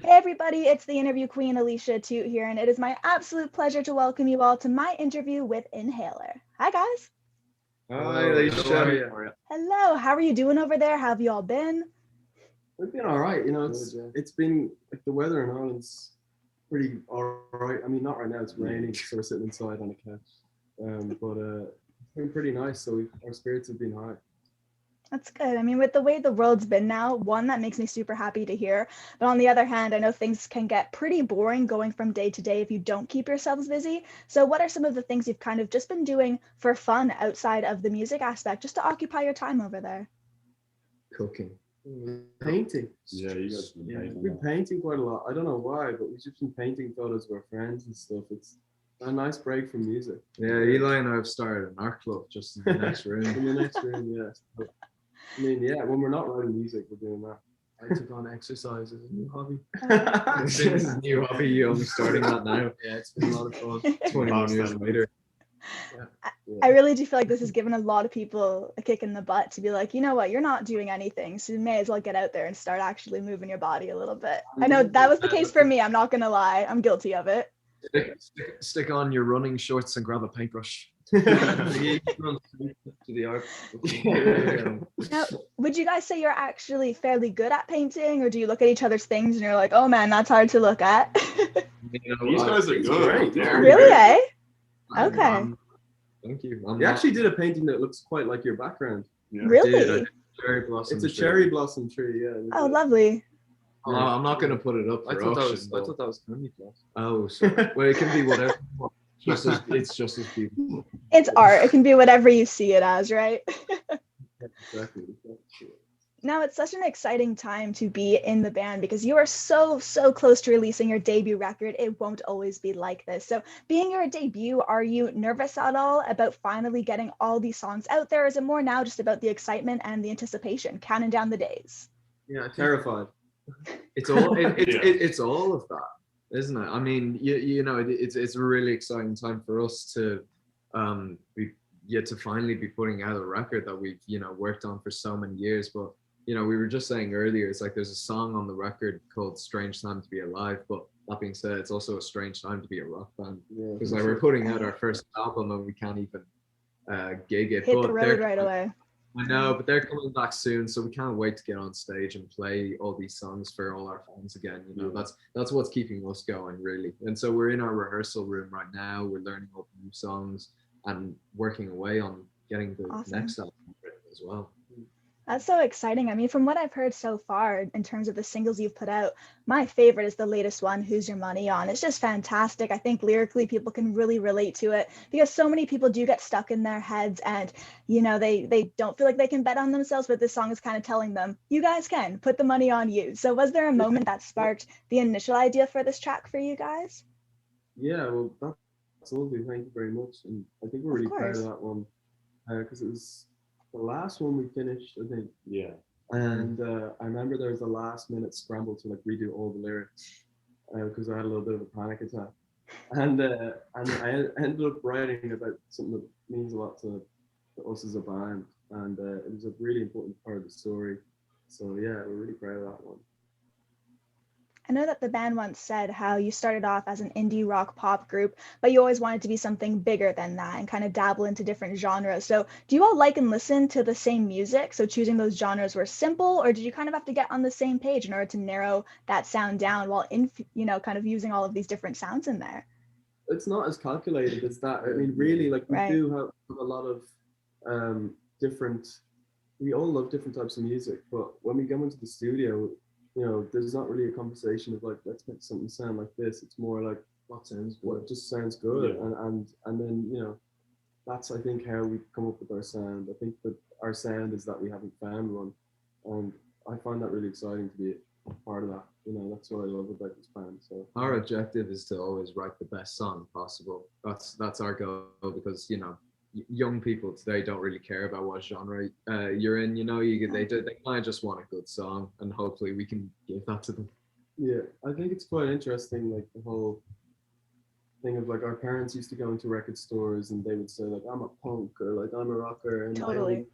Hey everybody, it's the interview queen Alicia Atout here, and it is my absolute pleasure to welcome you all to my interview with Inhaler. Hi guys. Hi, Hello, how are Alicia. you? Hello, how are you doing over there? How have you all been? We've been all right. Good, yeah. It's been like the weather in Ireland's pretty all right. I mean, not right now. It's raining, so we're sitting inside on a couch. But it's been pretty nice. So our spirits have been high. That's good. I mean, with the way the world's been now, one, that makes me super happy to hear. But on the other hand, I know things can get pretty boring going from day to day if you don't keep yourselves busy. So, what are some of the things you've kind of just been doing for fun outside of the music aspect, just to occupy your time over there? Cooking. Painting. Yeah, you guys been Yeah, painting. we've been painting quite a lot. I don't know why, but we've just been painting photos of our friends and stuff. It's a nice break from music. Yeah, Eli and I have started an art club just in the next In room. the next room, yes. But, I mean, yeah, when we're not writing music, we're doing that. I took on exercise as a new hobby. This is a new hobby. You're only starting that now. Yeah, it's been a lot of fun. 21 years later. I really do feel like this has given a lot of people a kick in the butt to be like, you know what, you're not doing anything, so you may as well get out there and start actually moving your body a little bit. I know that was the case for me. I'm not gonna lie, I'm guilty of it. Stick on your running shorts and grab a paintbrush. You run straight to the art. Now, would you guys say you're actually fairly good at painting, or do you look at each other's things and you're like, oh man, that's hard to look at? You know, These guys are It's good. great. They're Really, eh? I'm- Okay. I'm- Thank you. I'm You not- actually did a painting that looks quite like your background. I Really? did cherry blossom. It's a tree. cherry blossom tree, yeah. Oh, lovely. I'm not going to put it up I for thought auction. that was candy floss. Oh, sorry. Well, it can be whatever. It's just as beautiful. It's art. It can be whatever you see it as, right? Exactly. Now it's such an exciting time to be in the band because you are so close to releasing your debut record. It won't always be like this. So being your debut, are you nervous at all about finally getting all these songs out there? Is it more now just about the excitement and the anticipation, counting down the days? Yeah, I think Terrified. It's all Yeah. it's all of that, isn't it? I mean, you know, it's a really exciting time for us to be to finally be putting out a record that we've worked on for so many years. But we were just saying earlier, it's like there's a song on the record called "Strange Time to Be Alive." But that being said, it's also a strange time to be a rock band Yeah, because like we're putting out our first album and we can't even gig it. Hit But the road right away. I know, but they're coming back soon, so we can't wait to get on stage and play all these songs for all our fans again. That's what's keeping us going, really. And so we're in our rehearsal room right now. We're learning all the new songs and working away on getting the Awesome. next album written as well. That's so exciting. I mean, from what I've heard so far in terms of the singles you've put out, my favorite is the latest one, Who's Your Money On. It's just fantastic. I think lyrically people can really relate to it because so many people do get stuck in their heads and, they don't feel like they can bet on themselves, but this song is kind of telling them, you guys can, put the money on you. So was there a moment that sparked the initial idea for this track for you guys? Yeah, well, that's lovely. Thank you very much. And I think we're really proud course. of that one because it was the last one we finished, I think. Yeah. And I remember there was a last minute scramble to like redo all the lyrics because I had a little bit of a panic attack. And I ended up writing about something that means a lot to us as a band. And it was a really important part of the story. So yeah, we're really proud of that one. I know that the band once said how you started off as an indie rock pop group, but you always wanted to be something bigger than that and kind of dabble into different genres. So, do you all like and listen to the same music? So, choosing those genres were simple, or did you kind of have to get on the same page in order to narrow that sound down while kind of using all of these different sounds in there? It's not as calculated as that. I mean, really, like we Right. do have a lot of different. We all love different types of music, but when we go into the studio, there's not really a conversation of like, let's make something sound like this. It's more like What sounds what good? just sounds good, Yeah. and then that's I think how we come up with our sound. I think that our sound is that we haven't found one, and I find that really exciting to be a part of that. That's what I love about this band. So Our objective is to always write the best song possible. That's our goal because young people today don't really care about what genre you're in. They kind of just want a good song, and hopefully we can give that to them. yeah, I think it's quite interesting, like the whole thing of like our parents used to go into record stores and they would say like I'm a punk or like I'm a rocker and I Totally. only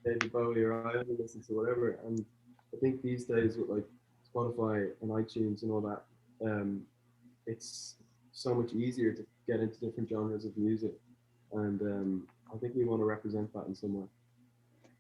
David Bowie or I only listen to whatever. And I think these days with like Spotify and iTunes and all that, it's so much easier to get into different genres of music, and I think we want to represent that in some way.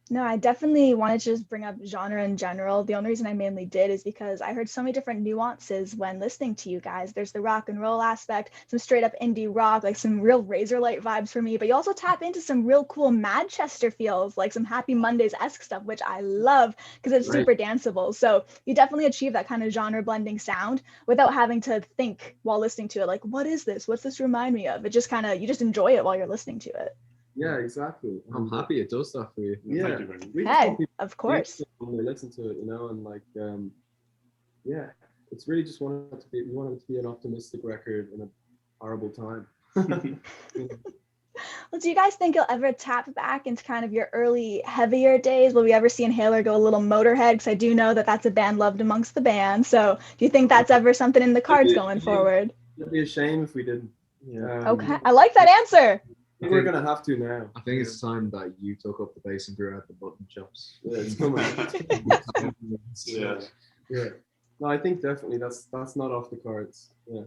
No, I definitely wanted to just bring up genre in general. The only reason I mainly did is because I heard so many different nuances when listening to you guys. There's the rock and roll aspect, some straight up indie rock, like some real Razorlight vibes for me, but you also tap into some real cool Manchester feels, like some Happy Mondays-esque stuff, which I love because it's Right. super danceable. So you definitely achieve that kind of genre blending sound without having to think while listening to it, like, what is this? What's this remind me of? It just kind of, you just enjoy it while you're listening to it. Yeah, exactly. I'm happy it does that for you. Yeah, Thank you very much. we just Hey, want people of to course. when they listen to it, you know, and like, yeah, it's really just wanted it to be. We wanted it to be an optimistic record in a horrible time. Well, do you guys think you'll ever tap back into kind of your early heavier days? Will we ever see Inhaler go a little Motorhead? Because I do know that that's a band loved amongst the band. So do you think that's ever something in the cards going forward? It'd be a shame if we didn't. Yeah. Okay, I like that answer. I think we're gonna have to now. I think it's time that you took up the bass and grew out the button chops. Yeah, it's coming. Yeah. Yeah. No, I think definitely that's not off the cards. Yeah.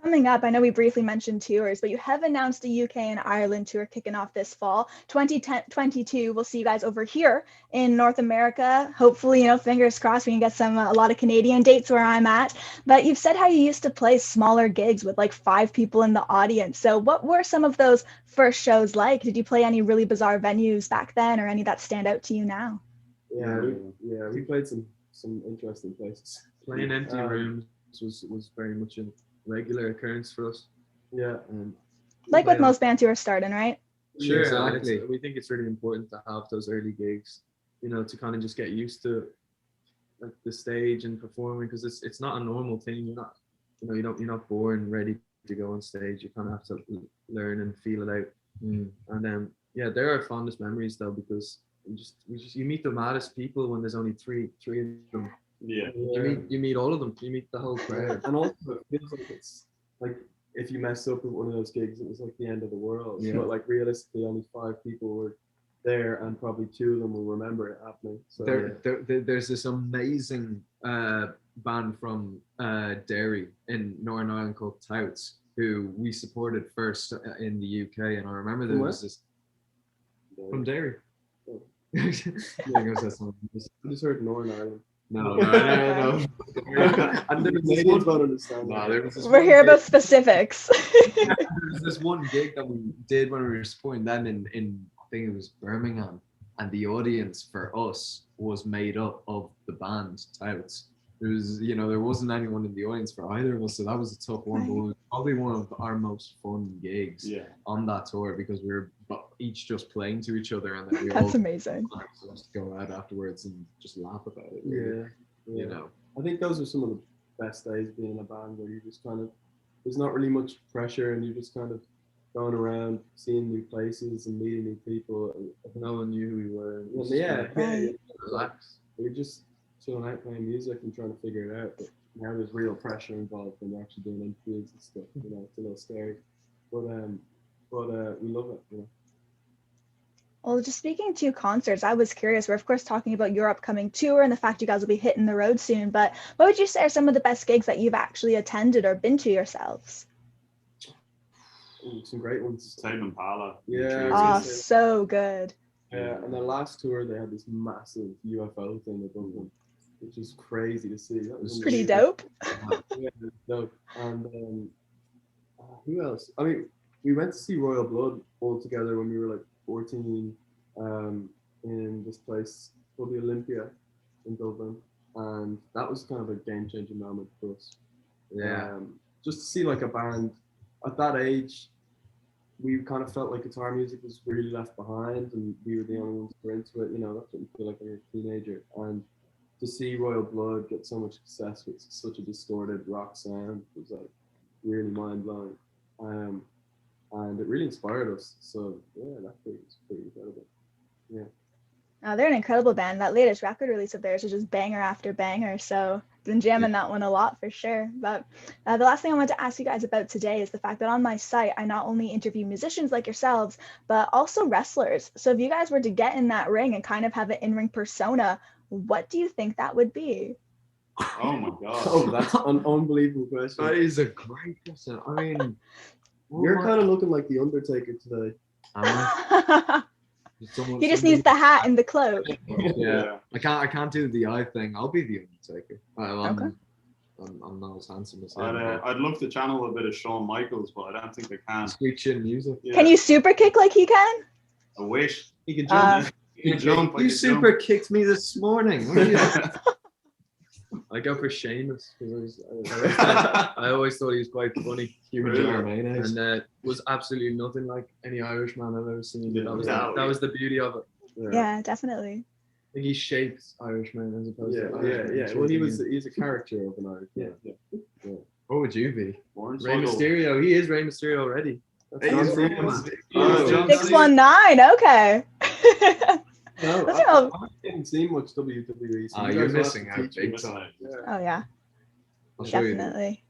Coming up, I know we briefly mentioned tours, but you have announced a UK and Ireland tour kicking off this fall. 2022, we'll see you guys over here in North America. Hopefully, you know, fingers crossed, we can get a lot of Canadian dates where I'm at. But you've said how you used to play smaller gigs with like 5 people in the audience. So what were some of those first shows like? Did you play any really bizarre venues back then, or any that stand out to you now? Yeah. We played some interesting places. Playing empty Um, rooms was very much a regular occurrence for us. Yeah. Like with played most bands who are starting, right? Sure, Exactly. we think it's really important to have those early gigs, you know, to kind of just get used to like the stage and performing, because it's not a normal thing. You're not, you know, you're not born ready to go on stage. You kind of have to learn and feel it out. And then yeah, there are fondest memories though, because you meet the maddest people when there's only three of them. Yeah. You meet all of them. You meet the whole crowd. And also it feels like it's like if you messed up with one of those gigs, it was like the end of the world. Yeah. But like realistically, only 5 people were there, and probably 2 of them will remember it happening. So There's this amazing band from Derry in Northern Ireland called Touts, who we supported first in the UK, and I remember there was this from Derry. Oh. Yeah, I guess that's something. I just heard Northern Ireland. No. And the Canadians won't understand. No, there was this We're one here gig- about specifics. there was this one gig that we did when we were supporting them in I think it was Birmingham, and the audience for us was made up of the band Touts. There wasn't anyone in the audience for either of us, so that was a tough one. But it was probably one of our most fun gigs Yeah. on that tour, because we were each just playing to each other, and then we That's all amazing. just go out afterwards and just laugh about it. Really. Yeah. You know. I think those are some of the best days being in a band, where you just kind of, there's not really much pressure, and you're just kind of going around seeing new places and meeting new people. No one knew who we were. It was Yeah, just Right. yeah. relax. We're just chilling out playing music and trying to figure it out. But now there's real pressure involved when you're actually doing interviews and stuff. You know, it's a little scary, but we love it. You know. Well, just speaking to concerts, I was curious. We're of course talking about your upcoming tour and the fact you guys will be hitting the road soon, but what would you say are some of the best gigs that you've actually attended or been to yourselves? Ooh, some great ones. Tame Impala. Yeah. Oh, Yes. so good. Yeah, and their last tour they had this massive UFO thing above them, which is crazy to see. That was Pretty amazing. dope. Yeah, it was dope. And who else? I mean, we went to see Royal Blood all together when we were like 14, in this place called the Olympia in Dublin, and that was kind of a game-changing moment for us. Yeah. Just to see like a band at that age, we kind of felt like guitar music was really left behind, and we were the only ones who were into it. You know, that's what you feel like when you're a teenager. And to see Royal Blood get so much success with such a distorted rock sound was like really mind blowing. And it really inspired us. So yeah, that gig was pretty incredible. Yeah. They're an incredible band. That latest record release of theirs is just banger after banger. So been jamming that one a lot for sure. But the last thing I wanted to ask you guys about today is the fact that on my site, I not only interview musicians like yourselves, but also wrestlers. So if you guys were to get in that ring and kind of have an in-ring persona, what do you think that would be? Oh my god. Oh, that's an unbelievable question. That is a great question. I mean, You're kind of looking like the Undertaker today. He just needs the hat and the cloak. Yeah, I can't do the eye thing. I'll be the Undertaker. Okay. I'm not as handsome as him. I'd love to channel a bit of Shawn Michaels, but I don't think I can. Sweet chin music. Yeah. Can you super kick like he can? I wish. He can jump. He can jump. You super kicked me this morning. What are you- I go for Seamus because I always thought he was quite funny. Really? And was absolutely nothing like any Irishman I've ever seen. Yeah, That was the beauty of it. Yeah, definitely. I think he shapes Irishmen as opposed to Irishmen. Yeah. Well, he's a character of an Irish. Yeah. What would you be? Warren Rey Swaggle. Mysterio. He is Rey Mysterio already. That's John Cena. John 619. Okay. No, Those are all- I didn't see much WWE. So You're guys will have missing to out teach me. big time. Oh yeah, I'll show you. definitely.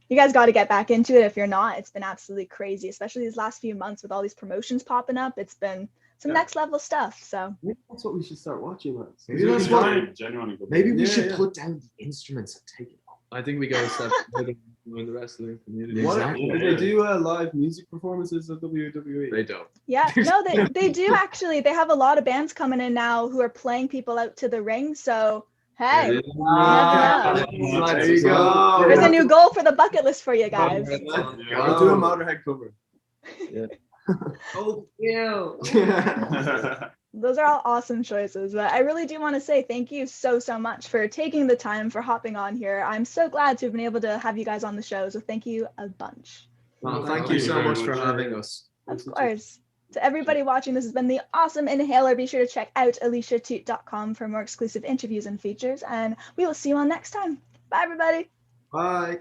You guys got to get back into it if you're not. It's been absolutely crazy, especially these last few months with all these promotions popping up. It's been some Yeah. next level stuff. So Maybe that's what we should start watching, man. Maybe that's what- Genuinely good. Maybe we Yeah, should yeah. put down the instruments and take it off. I think we gotta step further in the wrestling community. What Exactly. do they do live music performances at WWE? They don't. yeah, no, they do actually. They have a lot of bands coming in now who are playing people out to the ring. So hey, There you go. there's a new goal for the bucket list for you guys. I'll do a Motorhead cover. Oh, yeah. Those are all awesome choices, but I really do want to say thank you so much for taking the time, for hopping on here. I'm so glad to have been able to have you guys on the show, so thank you a bunch. Well, thank you so much for having us. Of course. To everybody watching, this has been the awesome Inhaler. Be sure to check out aliciatoot.com for more exclusive interviews and features, and we will see you all next time. Bye, everybody. Bye.